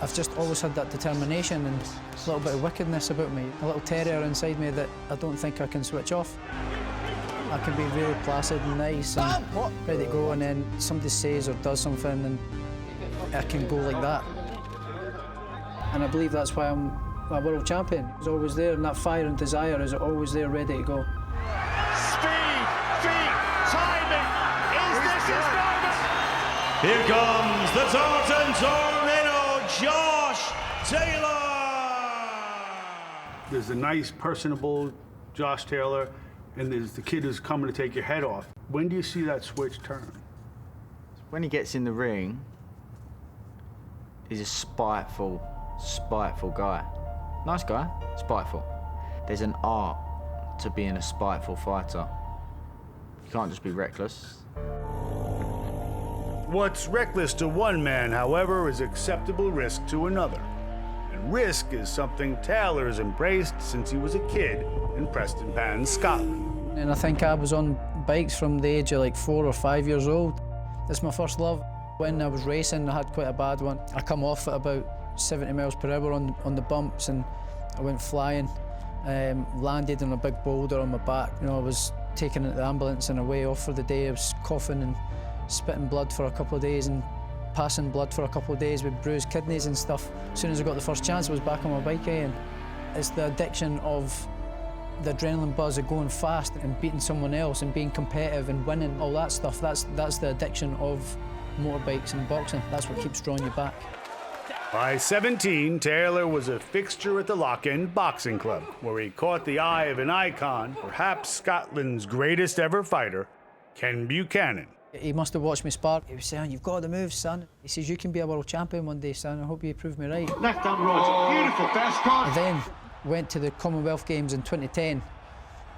I've just always had that determination and a little bit of wickedness about me, a little terrier inside me that I don't think I can switch off. I can be really placid and nice and ready to go, and then somebody says or does something and I can go like that. And I believe that's why I'm a world champion. It's always there, and that fire and desire is always there, ready to go. Speed, feet, timing. Is this his moment? Here comes the Tartan Tornado, Josh Taylor. There's a nice, personable Josh Taylor, and there's the kid who's coming to take your head off. When do you see that switch turn? When he gets in the ring, he's a spiteful guy. Nice guy, spiteful. There's an art to being a spiteful fighter. You can't just be reckless. What's reckless to one man, however, is acceptable risk to another. And risk is something Taylor has embraced since he was a kid in Prestonpans, Scotland. And I think I was on bikes from the age of like 4 or 5 years old. It's my first love. When I was racing, I had quite a bad one. I come off at about 70 miles per hour on the bumps, and I went flying, landed on a big boulder on my back. You know, I was taken into the ambulance and away off for the day. I was coughing and spitting blood for a couple of days and passing blood for a couple of days with bruised kidneys and stuff. As soon as I got the first chance, I was back on my bike again. It's the addiction of the adrenaline buzz of going fast and beating someone else and being competitive and winning, all that stuff. That's the addiction of motorbikes and boxing. That's what keeps drawing you back. By 17, Taylor was a fixture at the Lock-In Boxing Club, where he caught the eye of an icon, perhaps Scotland's greatest ever fighter, Ken Buchanan. He must have watched me spar. He was saying, "You've got the moves, son." He says, "You can be a world champion one day, son. I hope you prove me right." Left arm right, beautiful, fast cut. I then went to the Commonwealth Games in 2010.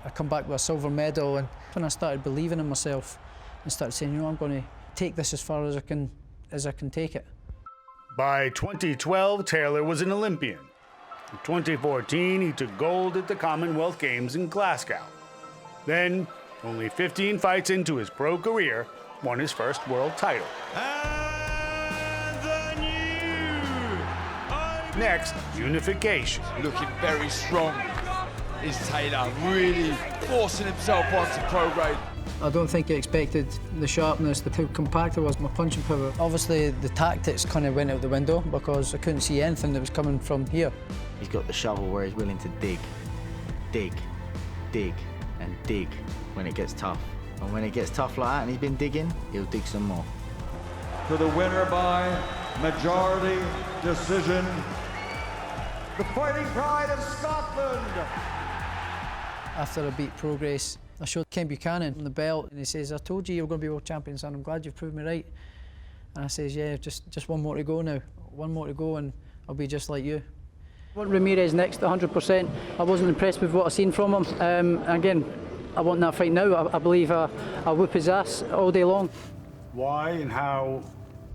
I come back with a silver medal, and when I started believing in myself and started saying, you know, I'm going to take this as far as I can take it. By 2012, Taylor was an Olympian. In 2014, he took gold at the Commonwealth Games in Glasgow. Then, only 15 fights into his pro career, won his first world title. And the new Next, unification. Looking very strong is Taylor, really forcing himself onto pro grade. I don't think he expected the sharpness, how compact it was, my punching power. Obviously, the tactics kind of went out the window because I couldn't see anything that was coming from here. He's got the shovel where he's willing to dig, and dig when it gets tough. And when it gets tough like that and he's been digging, he'll dig some more. To the winner by majority decision, the fighting pride of Scotland. After I beat Progress, I showed Ken Buchanan the belt, and he says, "I told you were going to be world champion, son. I'm glad you've proved me right." And I says, "Yeah, just one more to go now. One more to go and I'll be just like you." I want Ramirez next 100%. I wasn't impressed with what I seen from him. Again, I want that fight now. I believe I'll whip his ass all day long. Why and how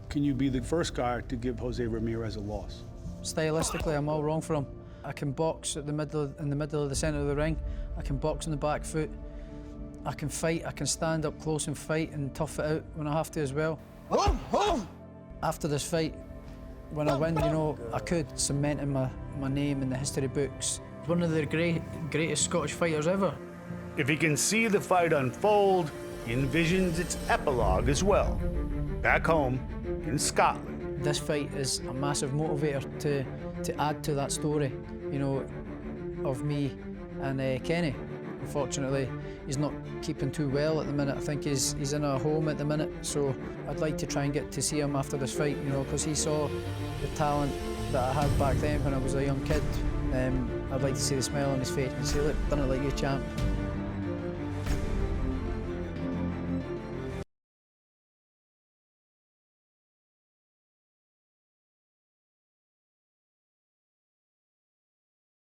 can you be the first guy to give Jose Ramirez a loss? Stylistically, I'm all wrong for him. I can box in the middle of the centre of the ring. I can box on the back foot. I can fight. I can stand up close and fight and tough it out when I have to as well. After this fight, when I win, you know, I could cement in my name in the history books. One of the greatest Scottish fighters ever. If he can see the fight unfold, he envisions its epilogue as well, back home in Scotland. This fight is a massive motivator to add to that story, you know, of me and Kenny. Unfortunately, he's not keeping too well at the minute. I think he's in a home at the minute, so I'd like to try and get to see him after this fight, you know, because he saw the talent that I had back then when I was a young kid. I'd like to see the smile on his face and say, "Look, done it like you, champ."